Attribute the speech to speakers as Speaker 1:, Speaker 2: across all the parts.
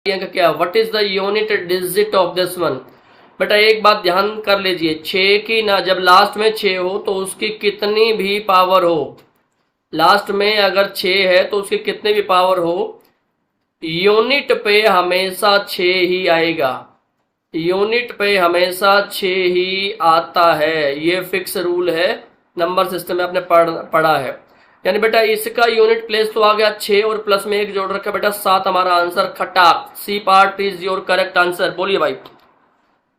Speaker 1: अंक क्या, what is the unit digit of this one. बेटा एक बात ध्यान कर लीजिए, 6 की ना जब लास्ट में 6 हो तो उसकी कितनी भी पावर हो, लास्ट में अगर 6 है तो उसकी कितनी भी पावर हो, यूनिट पे हमेशा 6 ही आएगा, यूनिट पे हमेशा 6 ही आता है। ये फिक्स रूल है, नंबर सिस्टम में आपने पढ़ा है। यानी बेटा इसका यूनिट प्लेस तो आ गया 6 और प्लस में 1 जोड़ रखा बेटा 7, हमारा आंसर खटाक। C part is your correct answer. बोलिए भाई,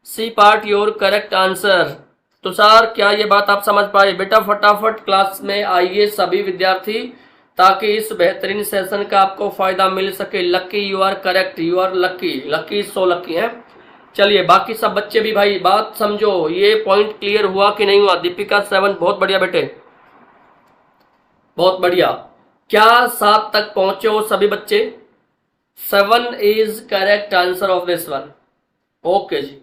Speaker 1: C part your correct answer. Tushar क्या ये बात आप समझ पाए? बेटा फटाफट क्लास में आइए सभी विद्यार्थी, ताकि इस बेहतरीन सेशन का आपको फायदा मिल सके। Lucky you are correct, you are lucky, lucky so lucky है। चलिए बाकी सब बच्चे भी भाई बात समझो, ये पॉइंट क्लियर हुआ कि नहीं हुआ? दीपिका 7 बहुत बढ़िया बेटे, बहुत बढ़िया। क्या 7 तक पहुंचे हो सभी बच्चे? 7 is correct answer of this one. Okay जी,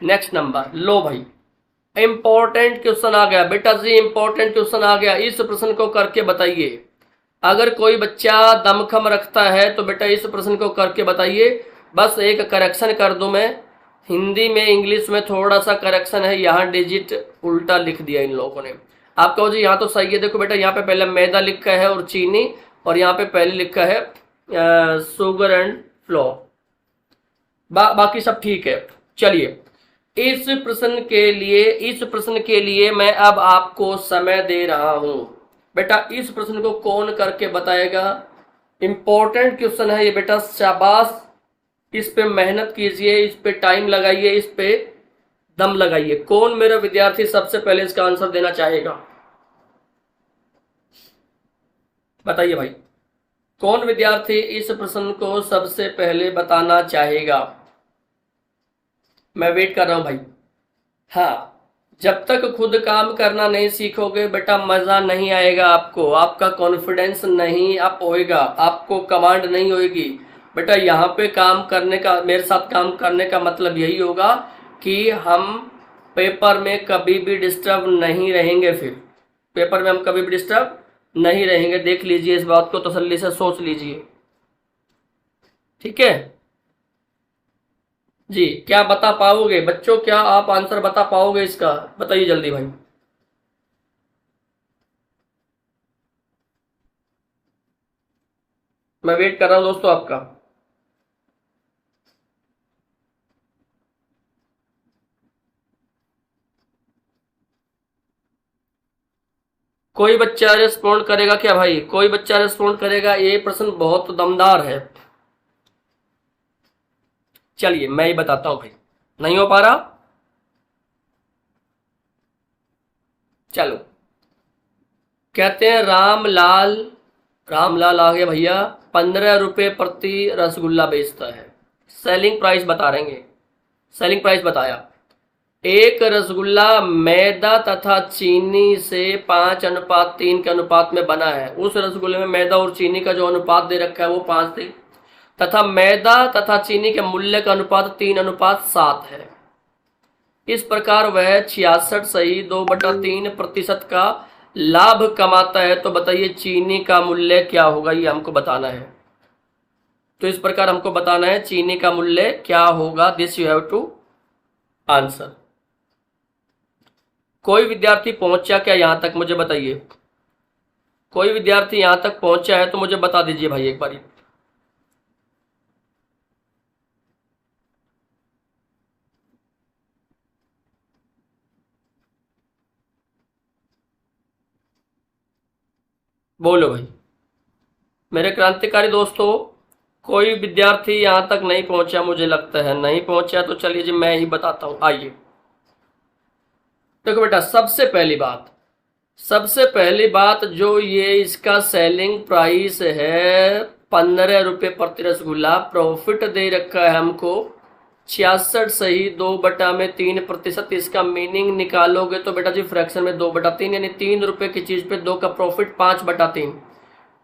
Speaker 1: नेक्स्ट नंबर लो भाई, इंपॉर्टेंट क्वेश्चन आ गया बेटा जी, इंपॉर्टेंट क्वेश्चन आ गया। इस प्रश्न को करके बताइए। अगर कोई बच्चा दमखम रखता है तो बेटा इस प्रश्न को करके बताइए। बस एक करेक्शन कर दूं मैं, हिंदी में इंग्लिश में थोड़ा सा करेक्शन है, यहाँ डिजिट उल्टा लिख दिया इन लोगों ने। आप कहो जी यहाँ तो सही है, देखो बेटा यहाँ पे पहले मैदा लिखा है और चीनी, और यहाँ पे पहले लिखा है शुगर एंड फ्लोर। बाकी सब ठीक है। चलिए इस प्रश्न के लिए मैं अब आपको समय दे रहा हूं। बेटा इस प्रश्न को कौन करके बताएगा? इंपॉर्टेंट क्वेश्चन है ये बेटा, शाबाश, इस पे मेहनत कीजिए, इस पे टाइम लगाइए, इस पे दम लगाइए। कौन मेरा विद्यार्थी सबसे पहले इसका आंसर देना चाहेगा? बताइए भाई, कौन विद्यार्थी इस प्रश्न को सबसे पहले बताना चाहेगा? मैं वेट कर रहा हूं भाई। हाँ, जब तक खुद काम करना नहीं सीखोगे बेटा मजा नहीं आएगा आपको, आपका कॉन्फिडेंस नहीं अप होएगा, आपको कमांड नहीं होएगी। बेटा यहाँ पे काम करने का, मेरे साथ काम करने का मतलब यही होगा कि हम पेपर में कभी भी डिस्टर्ब नहीं रहेंगे। फिर पेपर में हम कभी भी डिस्टर्ब नहीं रहेंगे। देख लीजिए, इस बात को तसल्ली से सोच लीजिए, ठीक है जी। क्या बता पाओगे बच्चों? क्या आप आंसर बता पाओगे इसका? बताइए जल्दी भाई। मैं वेट कर रहा हूं दोस्तों आपका। कोई बच्चा रिस्पॉन्ड करेगा क्या भाई? कोई बच्चा रिस्पॉन्ड करेगा? ये प्रश्न बहुत दमदार है। चलिए मैं ही बताता हूं भाई, नहीं हो पा रहा? चलो, कहते हैं रामलाल, रामलाल आ गया भैया, 15 रुपए प्रति रसगुल्ला बेचता है। सेलिंग प्राइस बता रहेंगे, सेलिंग प्राइस बताया। एक रसगुल्ला मैदा तथा चीनी से 5:3 के अनुपात में बना है। उस रसगुल्ले में मैदा और चीनी का जो अनुपात दे रखा है वो 5 थे, तथा मैदा तथा चीनी के मूल्य का अनुपात 3:7 है। इस प्रकार वह 66.2/3% का लाभ कमाता है। तो बताइए चीनी का मूल्य क्या होगा, ये हमको बताना है। तो इस प्रकार हमको बताना है चीनी का मूल्य क्या होगा। This you have to answer. कोई विद्यार्थी पहुंचा क्या यहां तक? मुझे बताइए, कोई विद्यार्थी यहां तक पहुंचा है तो मुझे बता दीजिए भाई एक बारी। बोलो भाई मेरे क्रांतिकारी दोस्तों, कोई विद्यार्थी यहां तक नहीं पहुंचा? मुझे लगता है नहीं पहुंचा, तो चलिए जी मैं ही बताता हूं। आइए देखो बेटा, सबसे पहली बात जो ये इसका सेलिंग प्राइस है 15 रुपए प्रति रसगुल्ला, प्रॉफिट दे रखा है हमको 66.2/3%। इसका मीनिंग निकालोगे तो बेटा जी फ्रैक्शन में 2/3, यानी 3 रुपए की चीज पे 2 का प्रॉफिट 5/3।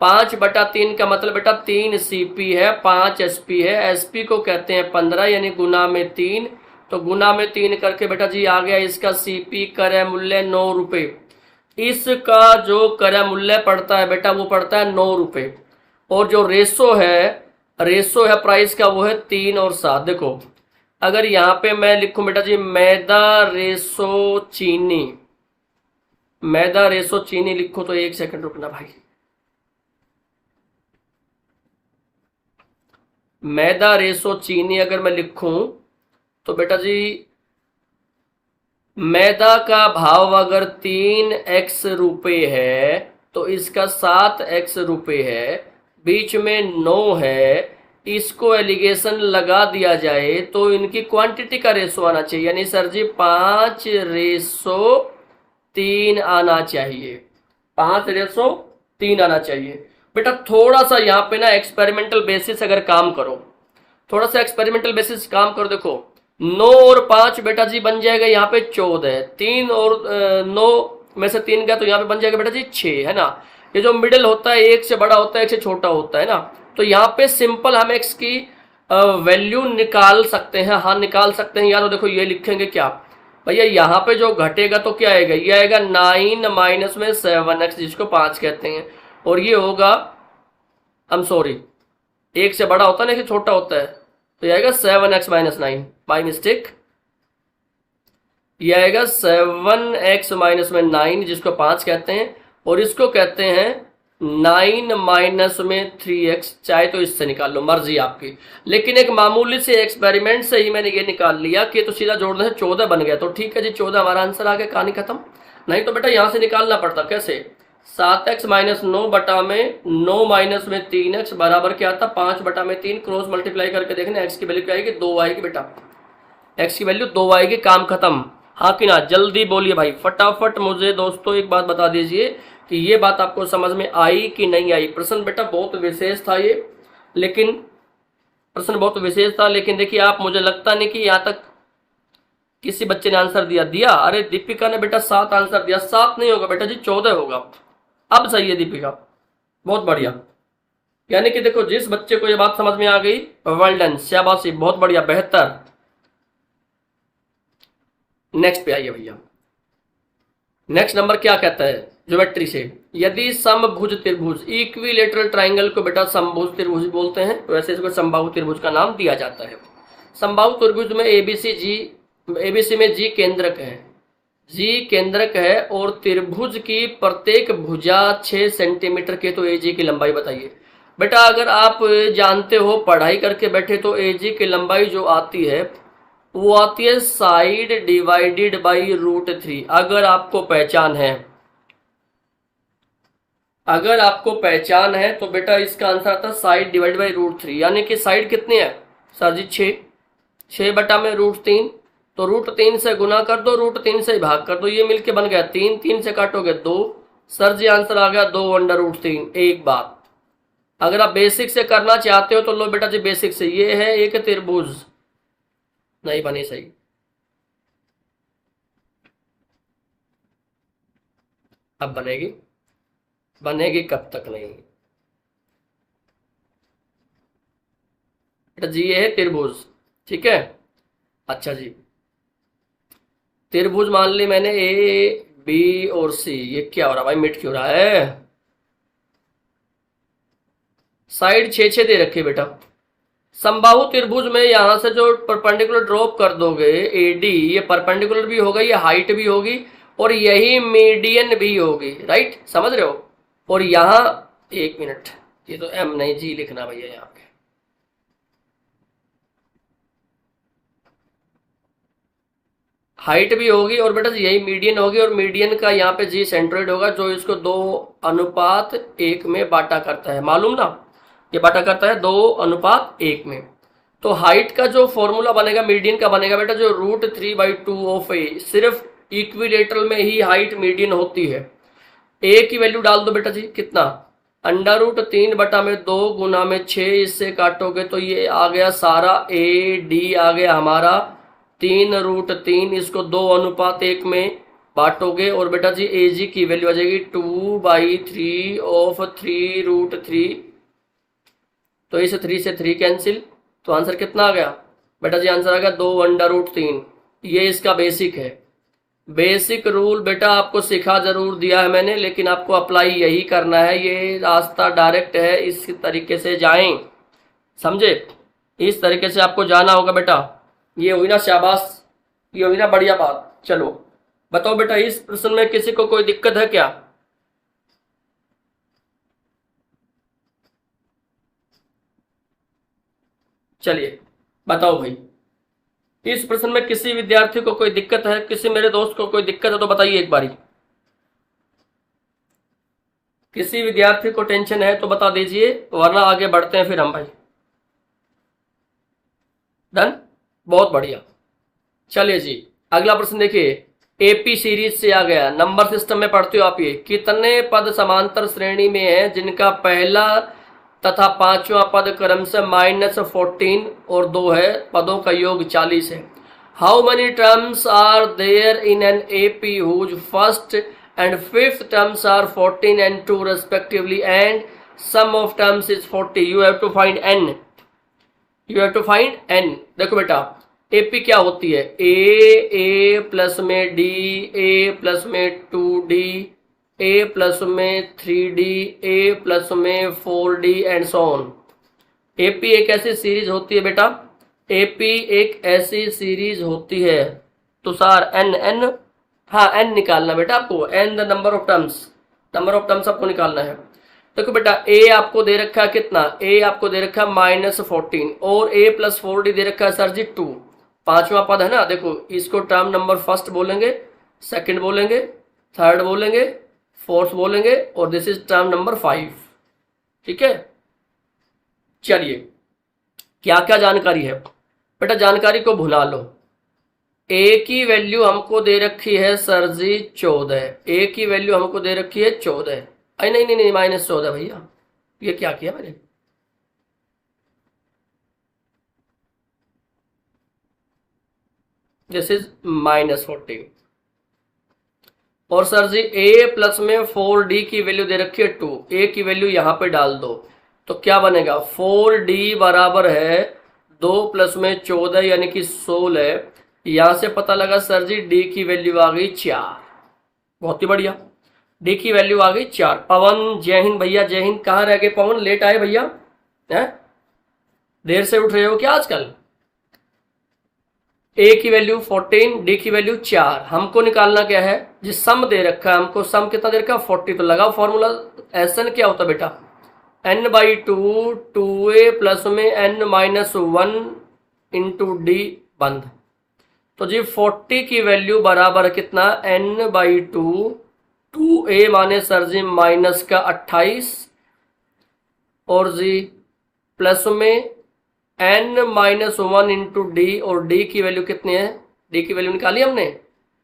Speaker 1: 5/3 का मतलब बेटा 3 CP है, 5 SP है। SP को कहते हैं 15, यानी गुना में 3, तो गुना में 3 करके बेटा जी आ गया इसका CP क्रय मूल्य 9 रुपए। इसका जो क्रय मूल्य पड़ता है बेटा वो पड़ता है 9 रुपए, और जो रेशो है रेशो है प्राइस का वो है 3 और 7। देखो अगर यहाँ पे मैं लिखूं बेटा जी मैदा रेशो चीनी, मैदा रेशो चीनी लिखूं तो एक सेकंड रुकना भाई। मैदा रेशो चीनी अगर मैं लिखूं तो बेटा जी मैदा का भाव अगर 3x रुपए है तो इसका 7x रुपए है, बीच में 9 है, इसको एलिगेशन लगा दिया जाए तो इनकी क्वांटिटी का रेशो आना चाहिए, यानी सर जी 5:3 आना चाहिए, 5:3 आना चाहिए। बेटा थोड़ा सा यहाँ पे ना एक्सपेरिमेंटल बेसिस अगर काम करो, थोड़ा सा एक्सपेरिमेंटल बेसिस काम करो, देखो 9 और 5 बेटा जी बन जाएगा यहाँ पे 14 है, 3 और 9 में से 3 गया तो यहाँ पे बन जाएगा बेटा जी 6, है ना। ये जो मिडिल होता है एक से बड़ा होता है एक से छोटा होता है ना, तो यहाँ पे सिंपल हम एक्स की वैल्यू निकाल सकते हैं, हाँ निकाल सकते हैं। या तो देखो ये लिखेंगे क्या भैया, यहाँ पे जो घटेगा तो क्या आएगा, ये आएगा 9 माइनस में 7x जिसको 5 कहते हैं, और ये होगा आई एम सॉरी एक से बड़ा होता है ना एक से छोटा होता है, तो ये आएगा 7x माइनस 9 बाई मिस्टेक, ये आएगा 7x माइनस में 9 जिसको 5 कहते हैं, और इसको कहते हैं 9 माइनस में 3x, चाहे तो इससे निकाल लो मर्जी आपकी, लेकिन एक मामूली से एक्सपेरिमेंट से ही मैंने ये निकाल लिया कि तो सीधा जोड़ने से 14 बन गया, तो ठीक है जी 14 हमारा आंसर आ गया, कहानी खत्म। नहीं तो बेटा यहां से निकालना पड़ता, कैसे 7x माइनस 9 बटा में 9 माइनस में 3x बराबर क्या आता 5 बटा में 3, क्रॉस मल्टीप्लाई करके देखना x की वैल्यू क्या आएगी 2 आएगी बेटा, x की वैल्यू 2 आएगी, काम खत्म। हाँ कि ना, जल्दी बोलिए भाई फटाफट मुझे दोस्तों एक बात बता दीजिए कि ये बात आपको समझ में आई कि नहीं आई। प्रश्न बेटा बहुत विशेष था ये, लेकिन प्रश्न बहुत विशेष था, लेकिन देखिए आप, मुझे लगता नहीं कि यहाँ तक किसी बच्चे ने आंसर दिया। अरे दीपिका ने बेटा 7 आंसर दिया, 7 नहीं होगा बेटा जी 14 होगा। अब सही है दीपिका, बहुत बढ़िया। यानी कि देखो जिस बच्चे को ये बात समझ में आ गई वेल डन, शाबाशी, बहुत बढ़िया, बेहतर। नेक्स्ट पे आइए भैया, नेक्स्ट नंबर क्या कहता है ज्योमेट्री से, यदि समभुज त्रिभुज, इक्विलेटरल ट्राइंगल को बेटा समभुज त्रिभुज बोलते हैं, वैसे इसको समबाहु त्रिभुज का नाम दिया जाता है। समबाहु त्रिभुज में एबीसी में जी केंद्रक है, जी केंद्रक है, और त्रिभुज की प्रत्येक भुजा 6 सेंटीमीटर के, तो एजी की लंबाई बताइए। बेटा अगर आप जानते हो पढ़ाई करके बैठे तो एजी की लंबाई जो आती है वो आती है साइड डिवाइडेड बाई √3। अगर आपको पहचान है, अगर आपको पहचान है तो बेटा इसका आंसर आता है साइड डिवाइडेड बाई √3, यानी कि साइड कितनी है सर जी 6 बटा में √3, तो √3 से गुना कर दो, √3 से भाग कर दो, ये मिलके बन गया 3, 3 से काटोगे 2, सर जी आंसर आ गया 2/√3। एक बात अगर आप बेसिक से करना चाहते हो तो लो बेटा जी बेसिक से, ये है एक त्रिभुज, नहीं बनी सही, अब बनेगी, बनेगी कब तक नहीं बेटा जी, ये है त्रिभुज, ठीक है। अच्छा जी, त्रिभुज मान ली मैंने ए बी और सी, ये क्या हो रहा भाई, मिट क्यों रहा है, साइड 6 दे रखी बेटा। समबाहु त्रिभुज में यहां से जो परपेंडिकुलर ड्रॉप कर दोगे एडी, ये परपेंडिकुलर भी होगा, ये हाइट भी होगी, और यही मीडियन भी होगी, राइट, समझ रहे हो। और यहां एक मिनट, ये तो एम नहीं जी लिखना भैया यहाँ पे, हाइट भी होगी और बेटा यही मीडियन होगी, और मीडियन का यहाँ पे जी सेंट्रोइड होगा जो इसको 2:1 में बांटा करता है, मालूम ना, ये बांटा करता है 2:1 में। तो हाइट का जो फॉर्मूला बनेगा मीडियन का बनेगा बेटा जो √3/2 ऑफ ए, सिर्फ इक्विलेटरल में ही हाइट मीडियन होती है। ए की वैल्यू डाल दो बेटा जी, कितना √3 बटा में 2 गुना में 6, इससे काटोगे तो ये आ गया सारा ए डी आ गया हमारा 3√3, इसको 2:1 में बांटोगे और बेटा जी ए जी की वैल्यू आ जाएगी 2/3 ऑफ 3√3, तो इसे 3 से 3 कैंसिल, तो आंसर कितना आ गया बेटा जी, आंसर आ गया 2/√3। ये इसका बेसिक है। बेसिक रूल बेटा आपको सिखा जरूर दिया है मैंने, लेकिन आपको अप्लाई यही करना है, ये रास्ता डायरेक्ट है, इस तरीके से जाएं, समझे? इस तरीके से आपको जाना होगा बेटा। ये हुई ना शाबाश, ये हुई ना बढ़िया बात। चलो बताओ बेटा, इस प्रश्न में किसी को कोई दिक्कत है क्या? चलिए बताओ भाई, इस प्रश्न में किसी विद्यार्थी को कोई दिक्कत है, किसी मेरे दोस्त को कोई दिक्कत है तो बताइए एक बारी। किसी विद्यार्थी को टेंशन है तो बता दीजिए, वरना आगे बढ़ते हैं फिर हम भाई। डन, बहुत बढ़िया। चलिए जी, अगला प्रश्न देखिए, एपी सीरीज से आ गया। नंबर सिस्टम में पढ़ते हो आप, ये कितने पद समांतर श्रेणी में हैं जिनका पहला तथा पांचवा पद क्रमशः -14 और 2 है, पदों का योग 40 है। How many terms are there in an AP whose first and fifth terms are 14 and 2 respectively and sum of terms is 40? You have to find n. You have to find n. देखो बेटा, AP क्या होती है? ए plus में D, ए plus में 2d, ए plus में 3d, ए plus में 4d and so on. AP एक ऐसी सीरीज होती है बेटा, एपी एक ऐसी सीरीज होती है। तुषार एन, हाँ एन निकालना बेटा आपको, n the number of terms आपको निकालना है। देखो बेटा, ए आपको दे रखा है कितना? ए आपको दे रखा है -14 और ए प्लस 4d दे रखा है सर जी 2। पांचवा पद है ना, देखो इसको टर्म नंबर फर्स्ट बोलेंगे, सेकंड बोलेंगे, थर्ड बोलेंगे, फोर्थ बोलेंगे और दिस इज टर्म नंबर 5। ठीक है, चलिए क्या क्या जानकारी है बेटा? जानकारी को भुला लो। ए की वैल्यू हमको दे रखी है सर जी 14, ए की वैल्यू हमको दे रखी है 14। अरे नहीं -14 भैया, ये क्या किया मैंने? दिस इज -14 और सर जी ए प्लस में 4d की वैल्यू दे रखी है 2, ए की वैल्यू यहां पे डाल दो तो क्या बनेगा? 4d बराबर है 2 प्लस में 14 यानी कि 16। यहां से पता लगा सर जी डी की वैल्यू आ गई 4। बहुत ही बढ़िया, डी की वैल्यू आ गई 4। पवन जय हिंद भैया, जय हिंद। कहाँ रह गए पवन, लेट आए भैया? देर से उठ रहे हो क्या आजकल? ए की वैल्यू 14, डी की वैल्यू 4। हमको निकालना क्या है? जिस सम दे रखा है हमको, सम कितना दे रखा है? 40। तो लगाओ फॉर्मूला, एसएन क्या होता है बेटा? n/2 2a प्लस में n-1 इंटू डी बंद। तो जी 40 की वैल्यू बराबर कितना? n/2 2a माने सर जी माइनस का 28 और जी प्लस में n-1 इंटू डी, और डी की वैल्यू कितनी है? डी की वैल्यू निकाली हमने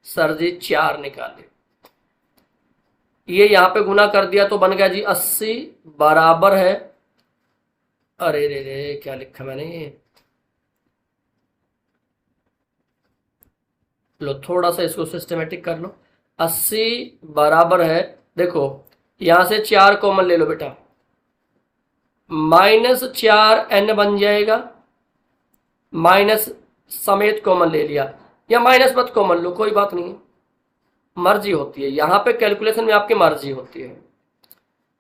Speaker 1: सर जी 4 निकाली। ये यहां पे गुना कर दिया तो बन गया जी 80 बराबर है, अरे रे क्या लिखा मैंने, लो थोड़ा सा इसको सिस्टमेटिक कर लो। 80 बराबर है, देखो यहां से 4 कॉमन ले लो बेटा, -4 n बन जाएगा, माइनस समेत कॉमन ले लिया, या माइनस मत कॉमन लो, कोई बात नहीं है, मर्जी होती है यहां पे, कैलकुलेशन में आपकी मर्जी होती है।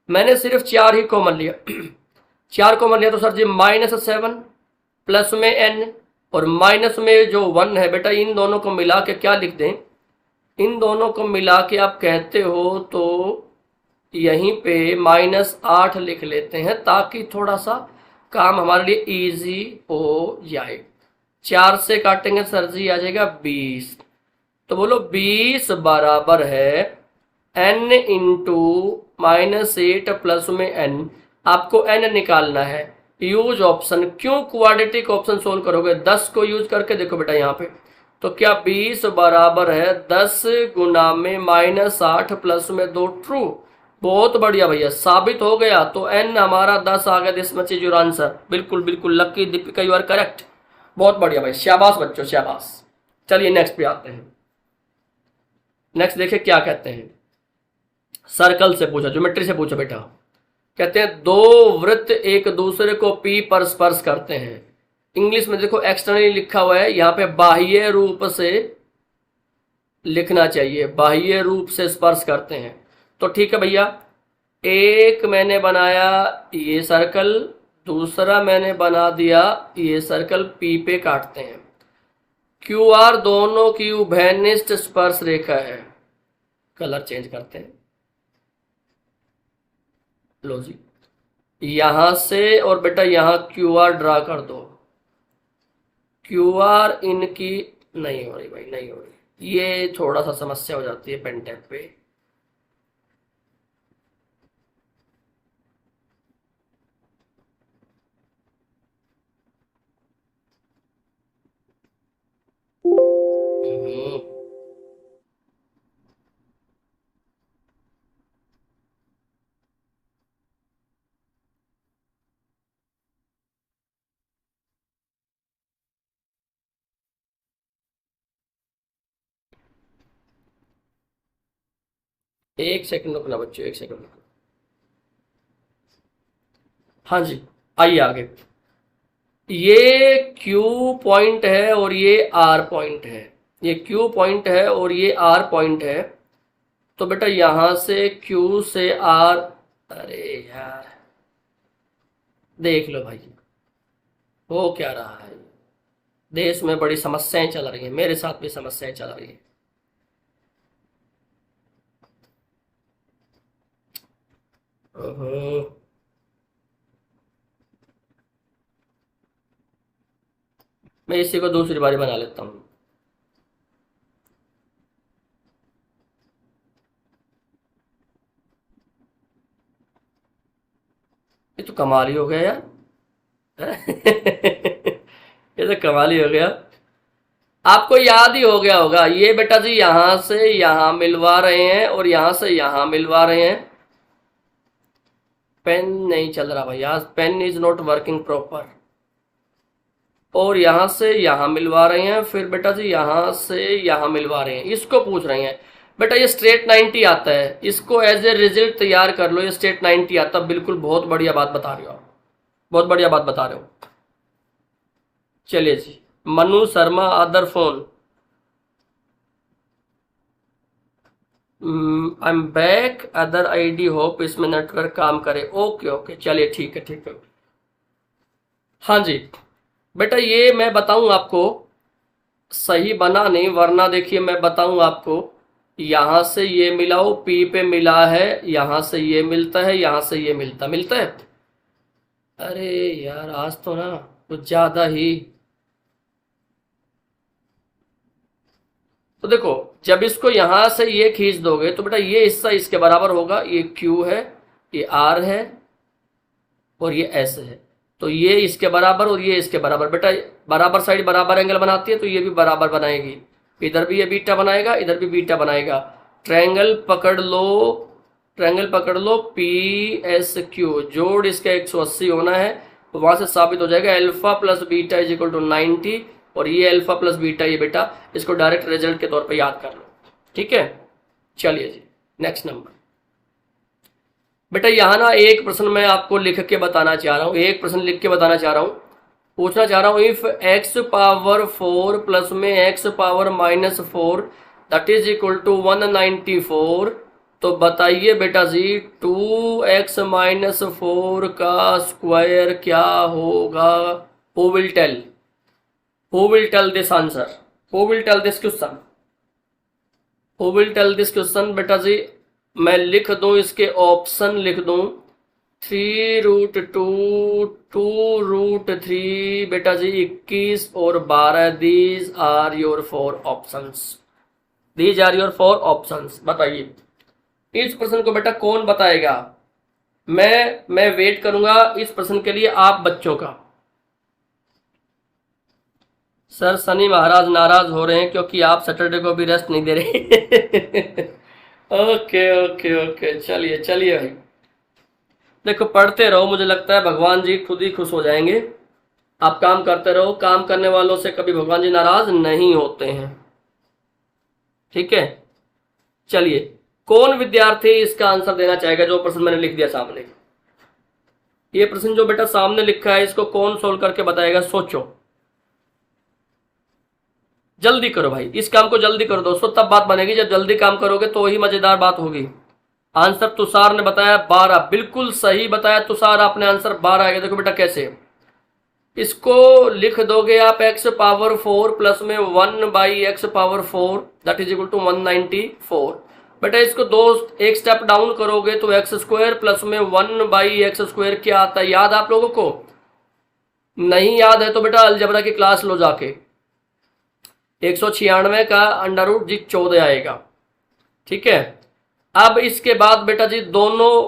Speaker 1: मैंने सिर्फ 4 ही कॉमन लिया 4 कॉमन लिया तो सर जी -7 प्लस में n और माइनस में जो 1 है बेटा, इन दोनों को मिला के क्या लिख दें? इन दोनों को मिला के आप कहते हो तो यहीं पे -8 लिख लेते हैं ताकि थोड़ा सा काम हमारे लिए इजी हो जाए। 4 से काटेंगे सर जी आ जाएगा 20। तो बोलो 20 बराबर है n इंटू -8 प्लस में n। आपको n निकालना है, यूज ऑप्शन। क्यों क्वाड्रेटिक ऑप्शन सोल्व करोगे? 10 को यूज करके देखो बेटा यहाँ पे, तो क्या 20 बराबर है 10 गुना में -8 प्लस में 2, ट्रू। बहुत बढ़िया भैया, साबित हो गया। तो n हमारा 10 आ गया, this much is your answer. बिल्कुल बिल्कुल, lucky Deepika you are correct. बहुत बढ़िया भाई, शाबाश बच्चों शाबाश। चलिए नेक्स्ट पे आते हैं। नेक्स्ट देखिए क्या कहते हैं, सर्कल से पूछा, ज्योमेट्री से पूछा बेटा। कहते हैं 2 वृत्त एक दूसरे को P पर स्पर्श करते हैं। इंग्लिश में देखो एक्सटर्नली लिखा हुआ है, यहाँ पे बाह्य रूप से लिखना चाहिए, बाह्य रूप से स्पर्श करते हैं। तो ठीक है भैया, एक मैंने बनाया ये सर्कल, दूसरा मैंने बना दिया, ये सर्कल पी पे काटते हैं। क्यू आर दोनों की उभयनिष्ठ स्पर्श रेखा है। कलर चेंज करते हैं। लो जी, यहां से और बेटा यहां क्यू आर ड्रा कर दो। क्यू आर इनकी नहीं हो रही भाई, नहीं हो रही, ये थोड़ा सा समस्या हो जाती है पेन टैप पे। हम्म, एक सेकंड रुकना बच्चों, एक सेकंड रुकना। हाँ जी, आइए आगे। ये Q पॉइंट है और ये R पॉइंट है। ये Q पॉइंट है और ये R पॉइंट है। तो बेटा यहां से Q से R, अरे यार देख लो भाई, हो क्या रहा है। देश में बड़ी समस्याएं चल रही हैं, मेरे साथ भी समस्याएं चल रही हैं। ओहो, मैं इसी को दूसरी बारी बना लेता हूँ। ये तो कमाल ही हो गया यार। ये तो कमाल ही हो गया। आपको याद ही हो गया होगा, ये बेटा जी यहां से यहां मिलवा रहे हैं और यहां से यहां मिलवा रहे हैं। पेन नहीं चल रहा भाई, आज pen is not working proper. और यहां से यहां मिलवा रहे हैं, फिर बेटा जी यहां से यहां मिलवा रहे हैं। इसको पूछ रहे हैं बेटा, ये स्ट्रेट 90 आता है, इसको एज ए रिजल्ट तैयार कर लो, ये स्ट्रेट 90 आता। बिल्कुल बहुत बढ़िया बात बता रहे हो आप, बहुत बढ़िया बात बता रहे हो। चलिए जी, Manu Sharma other phone, I am back other ID, hope इसमें नेटवर्क काम करे। ओके ओके, चलिए ठीक है ठीक है। हाँ जी बेटा, ये मैं बताऊं आपको, सही बना नहीं, वरना देखिए मैं बताऊं आपको। यहां से ये मिलाओ, पी पे मिला है, यहां से ये मिलता है, यहां से ये मिलता मिलता है। अरे यार आज तो ना कुछ ज्यादा ही। तो देखो, जब इसको यहां से ये खींच दोगे तो बेटा ये हिस्सा इसके बराबर होगा। ये क्यू है, ये आर है और ये एस है। तो ये इसके बराबर और ये इसके बराबर। बेटा बराबर साइड बराबर एंगल बनाती है, तो ये भी बराबर बनाएगी। इधर भी ये बीटा बनाएगा, इधर भी बीटा बनाएगा। ट्रायंगल पकड़ लो, ट्रायंगल पकड़ लो, पी एस क्यू, जोड़ इसका 180 होना है। तो वहां से साबित हो जाएगा alpha plus beta is equal to 90। और ये अल्फा प्लस बीटा, ये बेटा इसको डायरेक्ट रिजल्ट के तौर पे याद कर लो। ठीक है, चलिए जी नेक्स्ट नंबर। बेटा यहाँ ना एक प्रश्न मैं आपको लिख के बताना चाह रहा हूँ, एक प्रश्न लिख के बताना चाह रहा हूँ। पूछना चाह रहा हूँ, इफ एक्स पावर 4 प्लस में x power minus 4 that is equal to 194, तो बताइए बेटा जी 2x माइनस 4 का स्क्वायर क्या होगा। Who will tell, who will tell this answer, who will tell this question, who will tell this question. बेटा जी मैं लिख दूं, इसके ऑप्शन लिख दूं, 3√2, 2√3, बेटा जी 21 और 12, these are your 4 options, these are your 4 options. बताइए इस प्रश्न को बेटा कौन बताएगा। मैं वेट करूंगा इस प्रश्न के लिए आप बच्चों का। सर शनि महाराज नाराज हो रहे हैं क्योंकि आप सैटरडे को भी रेस्ट नहीं दे रहे। ओके ओके ओके, चलिए चलिए भाई, देखो पढ़ते रहो, मुझे लगता है भगवान जी खुद ही खुश हो जाएंगे। आप काम करते रहो, काम करने वालों से कभी भगवान जी नाराज नहीं होते हैं। ठीक है, चलिए कौन विद्यार्थी इसका आंसर देना चाहेगा, जो प्रश्न मैंने लिख दिया सामने। ये प्रश्न जो बेटा सामने लिखा है, इसको कौन सोल्व करके बताएगा, सोचो जल्दी करो भाई, इस काम को जल्दी करो दोस्तों, तब बात बनेगी। जब जल्दी काम करोगे तो ही मजेदार बात होगी। आंसर तुषार ने बताया 12, बिल्कुल सही बताया तुषार आपने, आंसर 12 आ गया। देखो बेटा कैसे इसको लिख दोगे आप, x पावर 4 प्लस में 1 by x power 4 that is equal to 194। बेटा इसको दो एक स्टेप डाउन करोगे तो एक्स स्क्वायर प्लस में 1 बाई एक्स स्क्वायर क्या आता है, याद आप लोगों को? नहीं याद है तो बेटा अलजबरा की क्लास लो जाके। 196 का अंडर रूट जी 14 आएगा। ठीक है, अब इसके बाद बेटा जी दोनों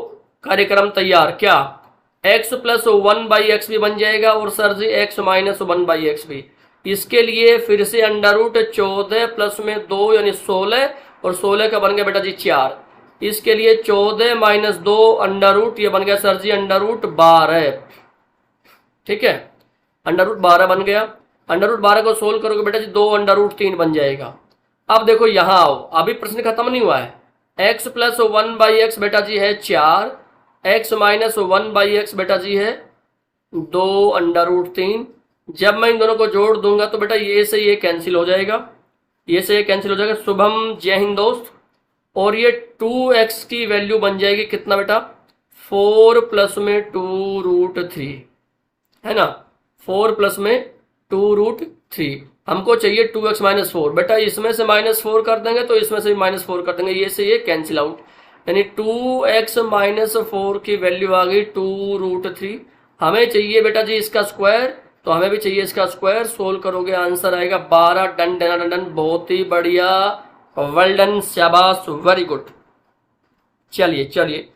Speaker 1: कार्यक्रम तैयार, क्या x प्लस 1 बाई एक्स भी बन जाएगा और सर जी x माइनस 1 बाई एक्स भी। इसके लिए फिर से अंडर रूट 14 प्लस में 2 यानी 16 और 16 का बन गया बेटा जी 4। इसके लिए 14 माइनस 2 अंडर रूट, ये बन गया सर जी अंडर रूट 12। ठीक है, अंडर रूट 12 बन गया। अंडर रूट 12 को सोल्व करोगे बेटा जी 2 अंडर रूट 3 बन जाएगा। अब देखो यहां आओ, अभी प्रश्न खत्म नहीं हुआ है। x प्लस 1 बाई एक्स बेटा जी है 4, x माइनस 1 बाई एक्स बेटा जी है 2 अंडर रूट 3। जब मैं इन दोनों को जोड़ दूंगा तो बेटा ये से ये कैंसिल हो जाएगा, ये से ये कैंसिल हो जाएगा। शुभम जय हिंद दोस्त। और ये 2x की वैल्यू बन जाएगी कितना बेटा, 4 प्लस में 2 रूट 3, है ना, 4 प्लस में 2 रूट 3। हमको चाहिए 2x माइनस 4। बेटा इसमें से माइनस 4 कर देंगे तो इसमें से भी माइनस 4 कर देंगे, ये से ये कैंसिल आउट, यानी 2x माइनस 4 की वैल्यू आ गई 2 रूट 3। हमें चाहिए बेटा जी इसका स्क्वायर, तो हमें भी चाहिए इसका स्क्वायर। सोल्व करोगे आंसर आएगा 12। डन डन डन डन, बहुत ही बढ़िया, वेल डन, शाबाश, वेरी गुड। चलिए चलिए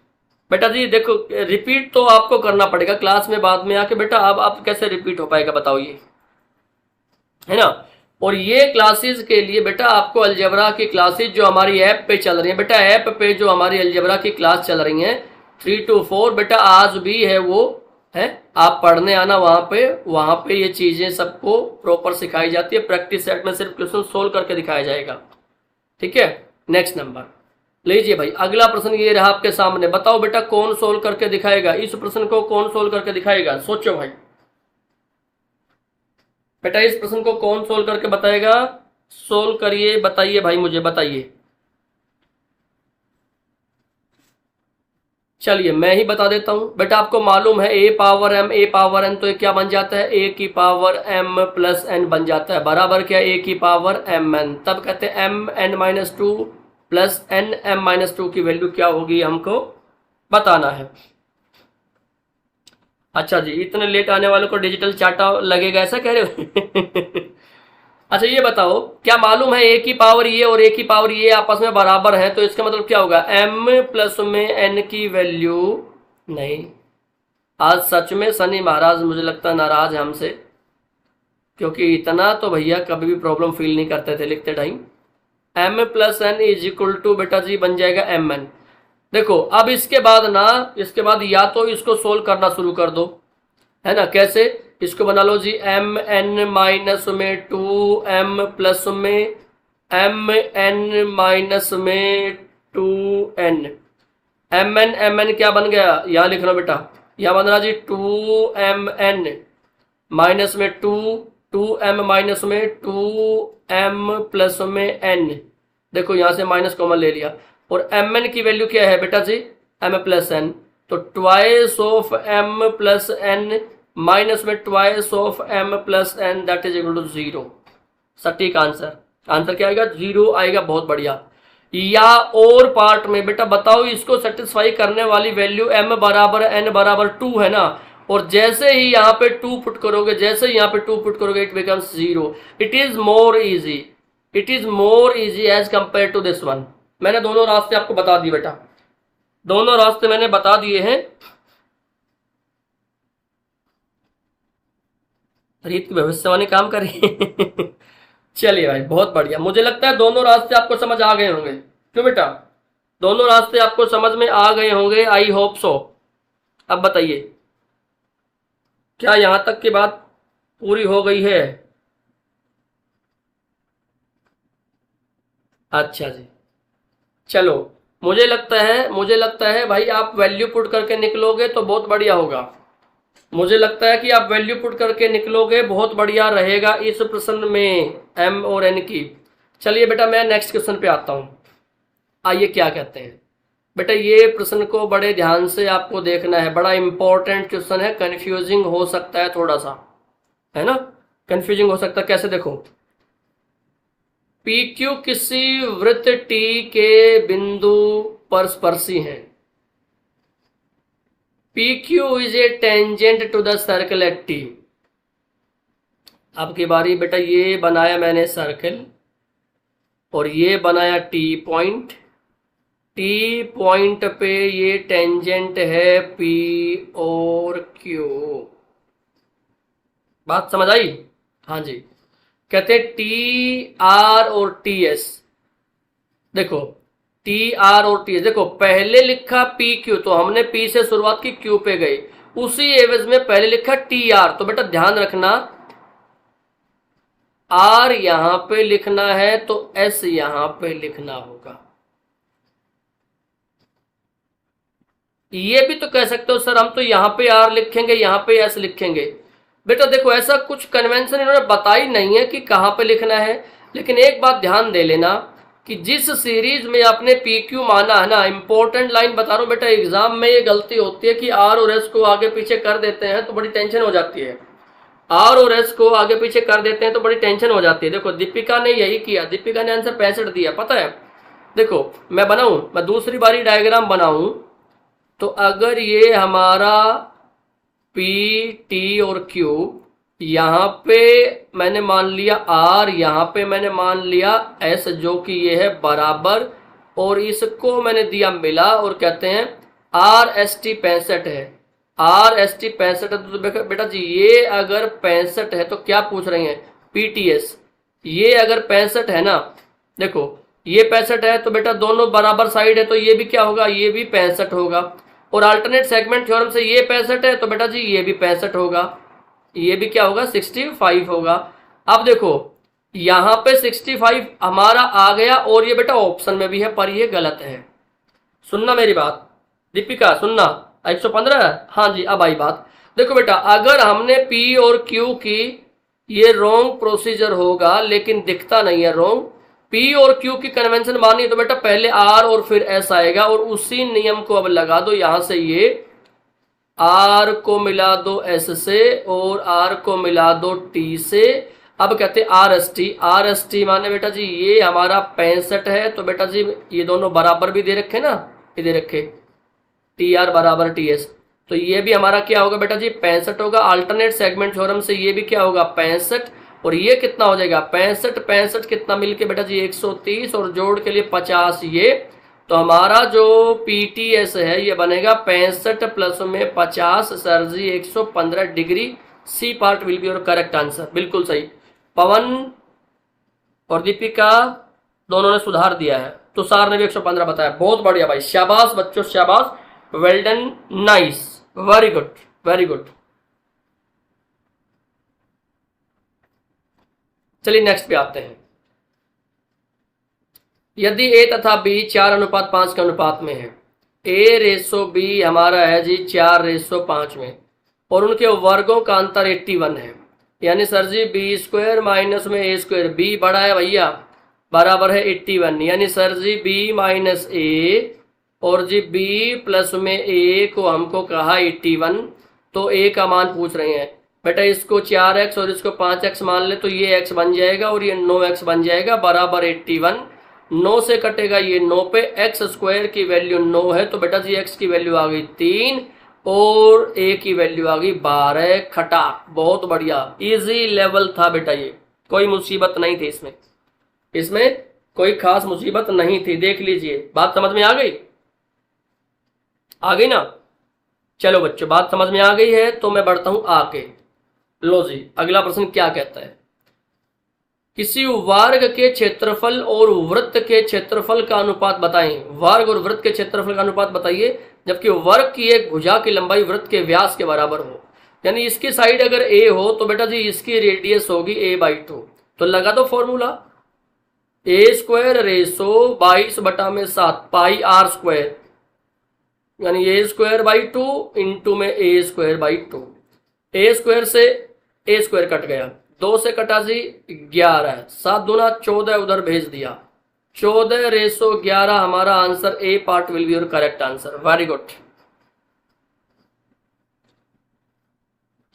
Speaker 1: बेटा जी देखो रिपीट तो आपको करना पड़ेगा क्लास में बाद में आके। बेटा अब आप कैसे रिपीट हो पाएगा बताओ, ये है ना। और ये क्लासेस के लिए बेटा आपको अलजेब्रा की क्लासेस जो हमारी ऐप पे चल रही है, बेटा ऐप पे जो हमारी अलजेब्रा की क्लास चल रही है 3 to 4 बेटा आज भी है, वो है, आप पढ़ने आना वहां पे ये चीजें सबको प्रॉपर सिखाई जाती है। प्रैक्टिस सेट में सिर्फ क्वेश्चन सोल्व करके दिखाया जाएगा। ठीक है, नेक्स्ट नंबर लीजिए भाई, अगला प्रश्न ये रहा आपके सामने। बताओ बेटा कौन सोल्व करके दिखाएगा इस प्रश्न को, कौन सोल्व करके दिखाएगा, सोचो भाई। बेटा इस प्रश्न को कौन सोल्व करके बताएगा, सोल्व करिए, बताइए भाई, मुझे बताइए। चलिए मैं ही बता देता हूं। बेटा आपको मालूम है a power m a power n, तो ये क्या बन जाता है, a की पावर m प्लस n बन जाता है, बराबर क्या a की पावर m n। तब कहते हैं m n minus 2 plus n m minus 2 की वैल्यू क्या होगी हमको बताना है। अच्छा जी, इतने लेट आने वालों को डिजिटल चाटा लगेगा ऐसा कह रहे हो? अच्छा ये बताओ, क्या मालूम है a की पावर ये और a की पावर ये आपस में बराबर है, तो इसका मतलब क्या होगा, m प्लस में n की वैल्यू नहीं। आज सच में शनि महाराज मुझे लगता है नाराज है हमसे, क्योंकि इतना तो भैया कभी भी प्रॉब्लम फील नहीं करते थे लिखते time. m plus n is equal to बेटा जी बन जाएगा mn। देखो अब इसके बाद ना, इसके बाद या तो इसको सोल्व करना शुरू कर दो, है ना। कैसे, इसको बना लो जी एम एन माइनस में 2m प्लस में एम एन माइनस में 2n। एम एन क्या बन गया, यहां लिख लो बेटा, यहां बन रहा जी 2mn माइनस में 2m माइनस में 2m प्लस में n। देखो यहां से माइनस कॉमन ले लिया, और mn की वैल्यू क्या है बेटा जी m प्लस n, तो twice of m plus n minus में twice of m plus n that is equal to 0। सटीक आंसर, आंसर क्या आएगा 0 आएगा, बहुत बढ़िया। या और पार्ट में बेटा बताओ इसको सेटिस्फाई करने वाली वैल्यू m बराबर n बराबर 2 है ना, और जैसे ही यहाँ पे 2 पुट करोगे, जैसे ही यहाँ पे 2 पुट करोगे it becomes 0। It is more easy, it is more easy as compare to this one. मैंने दोनों रास्ते आपको बता दिए बेटा, दोनों रास्ते मैंने बता दिए हैं। रीत की भविष्यवाणी काम कर रही है। चलिए भाई बहुत बढ़िया, मुझे लगता है दोनों रास्ते आपको समझ आ गए होंगे, क्यों बेटा, दोनों रास्ते आपको समझ में आ गए होंगे, आई होप सो। अब बताइए क्या यहां तक की बात पूरी हो गई है? अच्छा जी, चलो मुझे लगता है भाई आप वैल्यू पुट करके निकलोगे तो बहुत बढ़िया होगा। मुझे लगता है कि आप वैल्यू पुट करके निकलोगे बहुत बढ़िया रहेगा इस प्रश्न में m और n की। चलिए बेटा मैं नेक्स्ट क्वेश्चन पे आता हूं, आइए क्या कहते हैं। बेटा ये प्रश्न को बड़े ध्यान से आपको देखना है, बड़ा इंपॉर्टेंट क्वेश्चन है, कंफ्यूजिंग हो सकता है थोड़ा सा, है ना, कंफ्यूजिंग हो सकता है। कैसे देखो, पी क्यू किसी वृत्त टी के बिंदु पर स्पर्शी है। P Q is a tangent to the circle at T. अब की बारी बेटा, ये बनाया मैंने सर्कल और ये बनाया टी पॉइंट। टी पॉइंट पे ये टेंजेंट है पी और क्यू। बात समझ आई? हाँ जी। कहते हैं टी आर और टी एस। देखो टी आर और टी एस, देखो पहले लिखा पी क्यू तो हमने पी से शुरुआत की, क्यू पे गए, उसी एवज में पहले लिखा टी आर। तो बेटा ध्यान रखना, आर यहां पे लिखना है तो एस यहां पे लिखना होगा। ये भी तो कह सकते हो सर हम तो यहां पे आर लिखेंगे यहां पे एस लिखेंगे। बेटा देखो ऐसा कुछ कन्वेंशन इन्होंने बताई नहीं है कि कहां पे लिखना है, लेकिन एक बात ध्यान दे लेना कि जिस सीरीज में आपने पी क्यू माना है ना, इंपॉर्टेंट लाइन बता रहा हूं बेटा, एग्जाम में ये गलती होती है कि आर और एस को आगे पीछे कर देते हैं तो बड़ी टेंशन हो जाती है। आर और एस को आगे पीछे कर देते हैं तो बड़ी टेंशन हो जाती है। देखो दीपिका ने यही किया, दीपिका ने आंसर 65 दिया, पता है। देखो मैं बनाऊं, मैं दूसरी बारी डायग्राम बनाऊं तो अगर ये हमारा पी टी और क्यू, यहां पे मैंने मान लिया आर, यहां पे मैंने मान लिया एस जो कि ये है बराबर, और इसको मैंने दिया मिला और कहते हैं आर एस टी 65 है। आर एस टी 65 है तो बेटा जी ये अगर 65 है तो क्या पूछ रही हैं, पीटीएस। ये अगर 65 है ना, देखो ये 65 है तो बेटा दोनों बराबर साइड है तो ये भी क्या होगा, ये भी 65 होगा। और अल्टरनेट सेगमेंट थ्योरम से ये 65 है तो बेटा जी ये भी 65 होगा, ये भी क्या होगा 65 होगा। अब देखो यहां पे 65 हमारा आ गया और ये बेटा ऑप्शन में भी है पर ये गलत है। सुनना मेरी बात दीपिका, सुनना 115 है। हाँ जी अब आई बात। देखो बेटा अगर हमने पी और क्यू की, ये रॉन्ग प्रोसीजर होगा लेकिन दिखता नहीं है रॉन्ग, पी और क्यू की कन्वेंशन मानी तो बेटा पहले आर और फिर एस आएगा, और उसी नियम को अब लगा दो, यहां से ये आर को मिला दो एस से और आर को मिला दो टी से। अब कहते R S T, R S T माने बेटा जी ये हमारा 65 है तो बेटा जी ये दोनों बराबर भी दे रखे ना, ये दे रखे टी आर बराबर टी एस, तो ये भी हमारा क्या होगा बेटा जी 65 होगा। अल्टरनेट सेगमेंट थ्योरम से ये भी क्या होगा 65, और ये कितना हो जाएगा 65 कितना मिलके बेटा जी 130 और जोड़ के लिए 50, ये तो हमारा जो पीटीएस है ये बनेगा 65 प्लस में 50 सर जी 115 degree. C part will be your correct answer, बिल्कुल सही। पवन और दीपिका दोनों ने सुधार दिया है, तुषार ने भी 115 बताया, बहुत बढ़िया भाई, शाबाश बच्चों शाबाश, well done, nice, very good very good. चलिए नेक्स्ट पे आते हैं। यदि ए तथा बी 4:5 के अनुपात में है, ए रेसो बी हमारा है जी 4:5 में, और उनके वर्गों का अंतर 81 है, यानी सर जी बी स्क्वायर माइनस में ए स्क्वायर, बी बड़ा है भैया बराबर है 81, यानी सर जी बी माइनस ए और जी बी प्लस में ए को हमको कहा 81, तो ए का मान पूछ रहे हैं बेटा, इसको 4x और इसको 5x मान ले तो ये x बन जाएगा और ये 9x बन जाएगा बराबर 81। 9 से कटेगा ये 9 पे, x स्क्वायर की वैल्यू 9 है तो बेटा जी x की वैल्यू आ गई 3 और a की वैल्यू आ गई 12, खटा, बहुत बढ़िया, इजी लेवल था बेटा, ये कोई मुसीबत नहीं थी इसमें, इसमें कोई खास मुसीबत नहीं थी, देख लीजिए। बात समझ में आ गई, आ गई ना? चलो बच्चों बात समझ में आ गई है तो मैं बढ़ता हूं आगे। लो जी अगला प्रश्न क्या कहता है, किसी वर्ग के क्षेत्रफल और वृत्त के क्षेत्रफल का अनुपात बताएं। वर्ग और वृत्त के क्षेत्रफल का अनुपात बताइए, जबकि वर्ग की एक भुजा की लंबाई वृत्त के व्यास के बराबर हो, यानी इसकी साइड अगर ए हो तो बेटा जी इसकी रेडियस होगी a/2, तो लगा दो formula, A square ratio 22/7 pi r square, यानी ए स्क्वायर बाई 2 इंटू में A square by 2, A square से ए स्क्वायर कट गया, 2 से कटा जी 11, 7 दूना 14 उधर भेज दिया, 14:11 हमारा answer, A part will be your correct answer. Very good.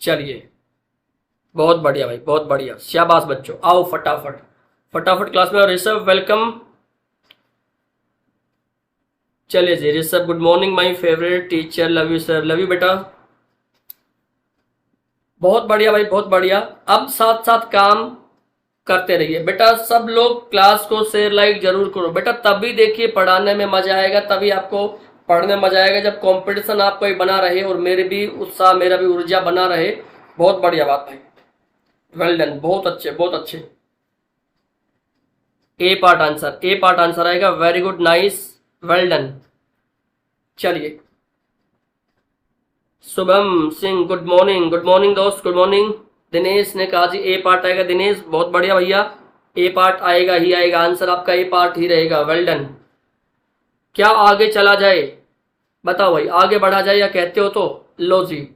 Speaker 1: चलिए बहुत बढ़िया भाई, बहुत बढ़िया, शाबाश बच्चों। आओ फटाफट फटाफट क्लास में। और ऋषभ वेलकम। चलिए जी Rishabh, good morning my favourite teacher, love you sir. Love you बेटा। बहुत बढ़िया भाई, बहुत बढ़िया। अब साथ साथ काम करते रहिए बेटा। सब लोग क्लास को शेयर लाइक जरूर करो बेटा, तभी देखिए पढ़ाने में मजा आएगा, तभी आपको पढ़ने में मजा आएगा, जब कंपटीशन आपको ही बना रहे और मेरे भी उत्साह, मेरा भी ऊर्जा बना रहे। बहुत बढ़िया बात भाई, वेल डन, बहुत अच्छे बहुत अच्छे। A part answer, A part answer आएगा। Very good, nice, well done. चलिए Shubham Singh, good morning. Good morning दोस्त, गुड मॉर्निंग। दिनेश ने कहा जी ए पार्ट आएगा। दिनेश बहुत बढ़िया भैया, ए पार्ट आएगा ही आएगा, आंसर आपका ए पार्ट ही रहेगा। Well done. क्या आगे चला जाए बताओ भाई, आगे बढ़ा जाए या कहते हो तो? लो जी,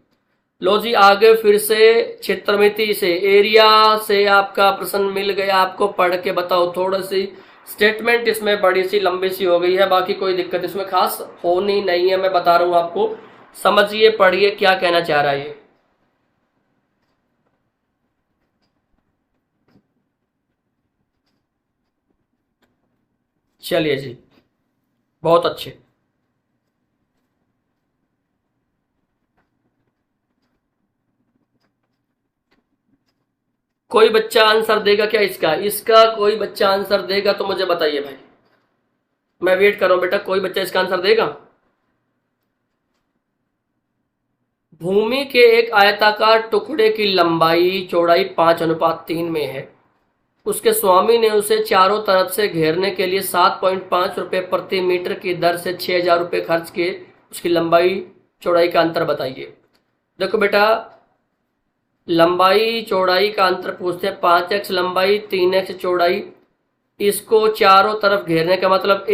Speaker 1: लो जी, आगे फिर से क्षेत्रमिति से, एरिया से आपका प्रश्न मिल गया आपको। पढ़ के बताओ। थोड़ी सी स्टेटमेंट इसमें बड़ी सी लंबी सी हो गई है, बाकी कोई दिक्कत इसमें खास होनी नहीं है, मैं बता रहा हूं आपको। समझिए, पढ़िए क्या कहना चाह रहा है ये। चलिए जी, बहुत अच्छे। कोई बच्चा आंसर देगा क्या इसका? इसका कोई बच्चा आंसर देगा तो मुझे बताइए भाई, मैं वेट कर रहा हूं बेटा। कोई बच्चा इसका आंसर देगा? भूमि के एक आयताकार टुकड़े की लंबाई चौड़ाई 5:3 में है। उसके स्वामी ने उसे चारों तरफ से घेरने के लिए 7.5 रुपए प्रति मीटर की दर से 6,000 रुपए खर्च किए। उसकी लंबाई चौड़ाई का अंतर बताइए। देखो बेटा, लंबाई चौड़ाई का अंतर पूछते हैं। 5x लंबाई 3x चौड़ाई, इसको चारों तरफ घेरने का मतलब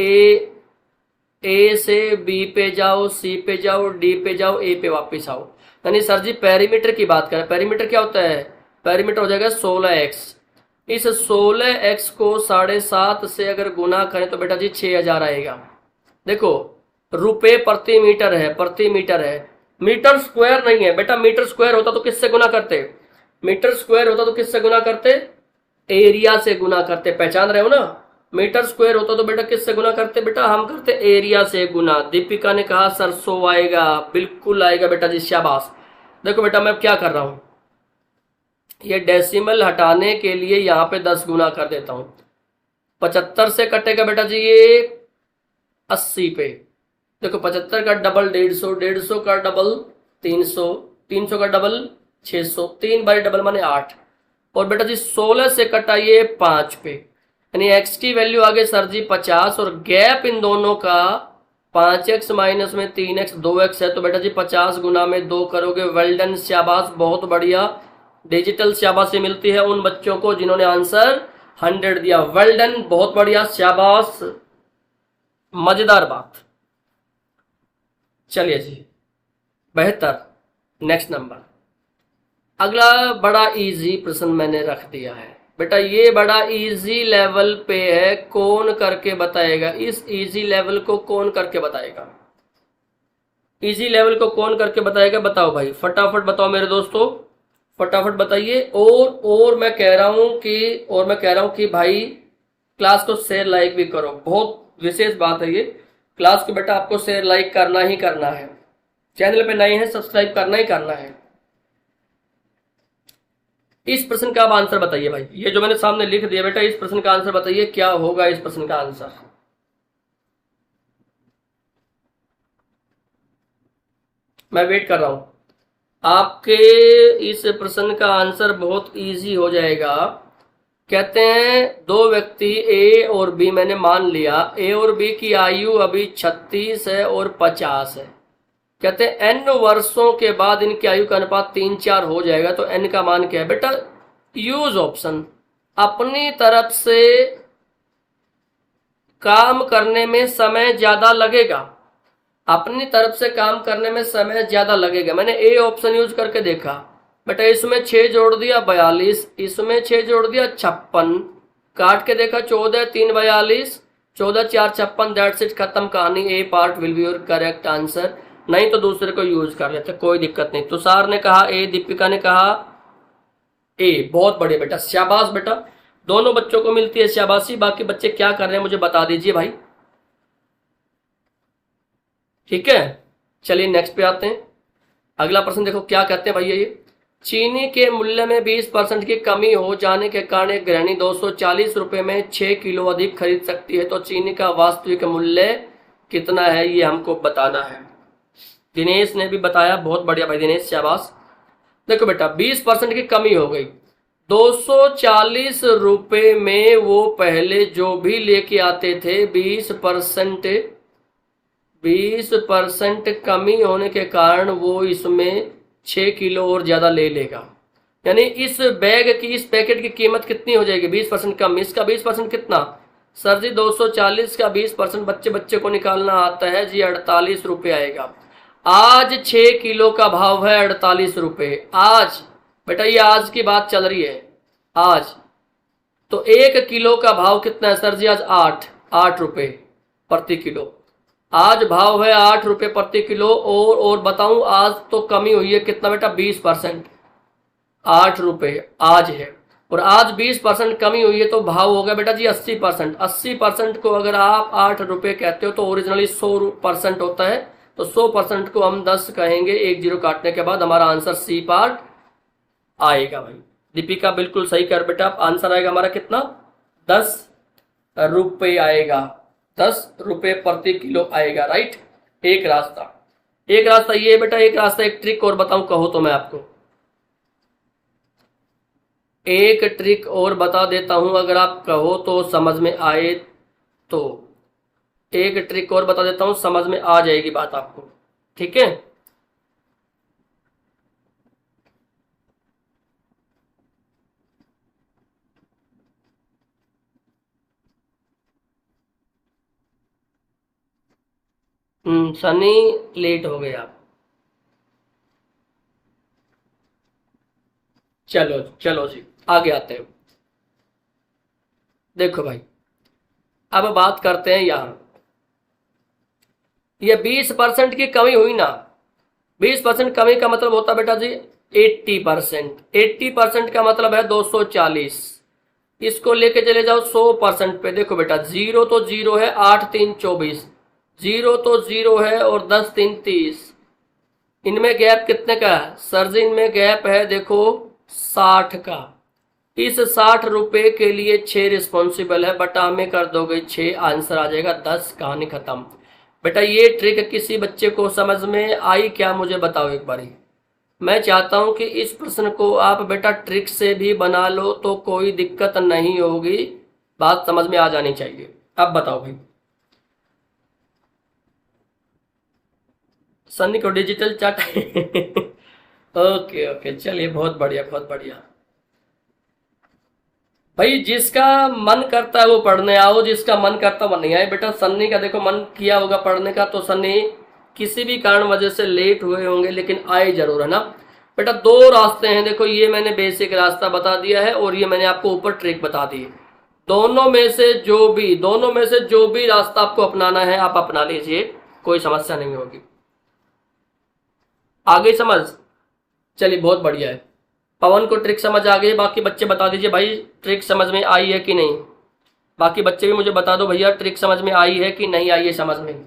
Speaker 1: ए से बी पे जाओ, सी पे जाओ, डी पे जाओ, ए पे वापस आओ। यानी सर जी पेरीमीटर की बात करें, पेरीमीटर क्या होता है? पेरीमीटर हो जाएगा 16x। इस 16x को 7.5 से अगर गुना करें तो बेटा जी 6,000 आएगा। देखो रुपए प्रति मीटर है, प्रति मीटर है, मीटर स्क्वायर नहीं है बेटा। मीटर स्क्वायर होता तो किससे गुना करते? मीटर स्क्वायर होता तो किससे गुना करते? एरिया से गुना करते। पहचान रहे हो ना? मीटर स्क्वायर होता तो बेटा किससे गुना करते? बेटा हम करते एरिया से गुना। दीपिका ने कहा सर 100 आएगा, बिल्कुल आएगा बेटा जी, शाबाश। देखो बेटा मैं क्या कर रहा हूं, ये डेसिमल हटाने के लिए यहां पे 10 गुना कर देता हूं। 75 से कटेगा बेटा जी ये 80 पे। देखो 75 का डबल 150, 150 का डबल 300, 300 का डबल 600, 3 बार डबल माने 8। और बेटा जी 16 से कटाइए 5 पे, यानी x की वैल्यू आ गई सर जी 50। और गैप इन दोनों का 5x माइनस में 3x 2x है, तो बेटा जी 50 गुना में 2 करोगे। वेल डन, शाबाश, बहुत बढ़िया। डिजिटल शाबाशी मिलती है उन बच्चों को जिन्होंने आंसर 100 दिया। वेल डन, बहुत बढ़िया, शाबाश, मजेदार बात। चलिए जी, बेहतर। नेक्स्ट नंबर, अगला बड़ा इजी प्रश्न मैंने रख दिया है बेटा। ये बड़ा इजी लेवल पे है, कौन करके बताएगा? इस इजी लेवल को कौन करके बताएगा? इजी लेवल को कौन करके बताएगा? बताओ भाई, फटाफट बताओ मेरे दोस्तों, फटाफट बताइए। और मैं कह रहा हूं कि भाई क्लास को शेयर लाइक भी करो। बहुत विशेष बात है ये, क्लास को बेटा आपको शेयर लाइक करना ही करना है। चैनल पे नए हैं, सब्सक्राइब करना ही करना है। इस प्रश्न का आप आंसर बताइए भाई। ये जो मैंने सामने लिख दिया बेटा, इस प्रश्न का आंसर बताइए, क्या होगा इस प्रश्न का आंसर? मैं वेट कर रहा हूं आपके। इस प्रश्न का आंसर बहुत इजी हो जाएगा। कहते हैं दो व्यक्ति ए और बी, मैंने मान लिया ए और बी की आयु अभी 36 है और 50 है। कहते हैं n वर्षों के बाद इनकी आयु का अनुपात 3:4 हो जाएगा, तो n का मान क्या है बेटा? Use option. अपनी तरफ से काम करने में समय ज्यादा लगेगा, अपनी तरफ से काम करने में समय ज्यादा लगेगा। मैंने ए ऑप्शन यूज करके देखा बेटा, इसमें 6 जोड़ दिया 42, इसमें 6 जोड़ दिया 56, काट के देखा 14 3 42, 14×4 = 56, दैट्स इट, खत्म कहानी। A part will be your correct answer. नहीं तो दूसरे को यूज कर लेते, कोई दिक्कत नहीं। तुषार ने कहा ए, दीपिका ने कहा ए। बहुत बढ़िया बेटा, शाबाश बेटा, दोनों बच्चों को मिलती है शाबाशी। बाकी बच्चे क्या कर रहे हैं मुझे बता दीजिए भाई, ठीक है। चलिए नेक्स्ट पे आते हैं। अगला प्रश्न देखो क्या कहते हैं भैया, ये चीनी के मूल्य में 20% की कमी हो जाने के कारण एक गृहिणी 240 रुपए में 6 किलो अधिक खरीद सकती है, तो चीनी का वास्तविक मूल्य कितना है, ये हमको बताना है। दिनेश ने भी बताया, बहुत बढ़िया भाई दिनेश, शाबाश। देखो बेटा 20% की कमी हो गई, 240 रुपए में वो पहले जो भी लेके आते थे 20% कमी होने के कारण वो इसमें 6 किलो और ज्यादा ले लेगा। यानी इस बैग की, इस पैकेट की कीमत कितनी हो जाएगी, 20% कम। इसका 20% कितना सर जी, 240 का 20% बच्चे को निकालना आता है जी, 48 रुपये आएगा। आज 6 किलो का भाव है 48 रुपये। आज बेटा ये आज की बात चल रही है, आज तो 1 किलो का भाव कितना है सर जी, आज 8 रुपये प्रति किलो। आज भाव है 8 रुपये प्रति किलो। और बताऊं आज तो कमी हुई है कितना बेटा, 20%, 8 रुपये आज है, और आज 20% कमी हुई है तो भाव हो गया बेटा जी 80%। 80% को अगर आप 8 रुपये कहते हो तो ओरिजिनली 100% होता है, तो 100% को हम 10 कहेंगे, 1 0 काटने के बाद हमारा आंसर सी पार्ट आएगा भाई। दीपिका बिल्कुल सही कर बेटा, आंसर आएगा हमारा कितना, 10 रुपये आएगा, 10 रुपये प्रति किलो आएगा, राइट। एक रास्ता ये है बेटा, एक रास्ता, एक ट्रिक और बताऊं कहो तो मैं आपको एक ट्रिक और बता देता हूं, अगर आप कहो तो समझ में आए तो एक ट्रिक और बता देता हूं, समझ में आ जाएगी बात आपको, ठीक है। सनी लेट हो गया। चलो चलो जी आगे आते हैं। देखो भाई अब बात करते हैं यहां, ये 20% की कमी हुई ना, 20% कमी का मतलब होता बेटा जी 80%। 80% का मतलब है 240। इसको लेके चले जाओ 100% पे। देखो बेटा 0 तो 0 है, 8 3 24, 0 तो 0 है और 10 3 30। इनमें गैप कितने का है सर जी, इनमें गैप है देखो 60 का। इस 60 रुपए के लिए 6 रिस्पॉन्सिबल है, बटा में कर दोगे 6, आंसर आ जाएगा 10, कहानी खत्म। बेटा ये ट्रिक किसी बच्चे को समझ में आई क्या, मुझे बताओ एक बारी। मैं चाहता हूं कि इस प्रश्न को आप बेटा ट्रिक से भी बना लो तो कोई दिक्कत नहीं होगी, बात समझ में आ जानी चाहिए। अब बताओ भाई, सन्नी को डिजिटल चार्ट ओके ओके, चलिए बहुत बढ़िया बहुत बढ़िया भाई। जिसका मन करता है वो पढ़ने आओ, जिसका मन करता है वो नहीं आए। बेटा सन्नी का देखो मन किया होगा पढ़ने का, तो सन्नी किसी भी कारण वजह से लेट हुए होंगे, लेकिन आए जरूर, है ना। बेटा 2 रास्ते हैं, देखो ये मैंने बेसिक रास्ता बता दिया है और ये मैंने आपको ऊपर ट्रिक बता दी है। दोनों में से जो भी रास्ता आपको अपनाना है आप अपना लीजिए, कोई समस्या नहीं होगी। आगे समझ, चलिए बहुत बढ़िया है। पवन को ट्रिक समझ आ गई, बाकी बच्चे बता दीजिए भाई ट्रिक समझ में आई है कि नहीं। बाकी बच्चे भी मुझे बता दो भैया ट्रिक समझ में आई है कि नहीं आई है समझ में।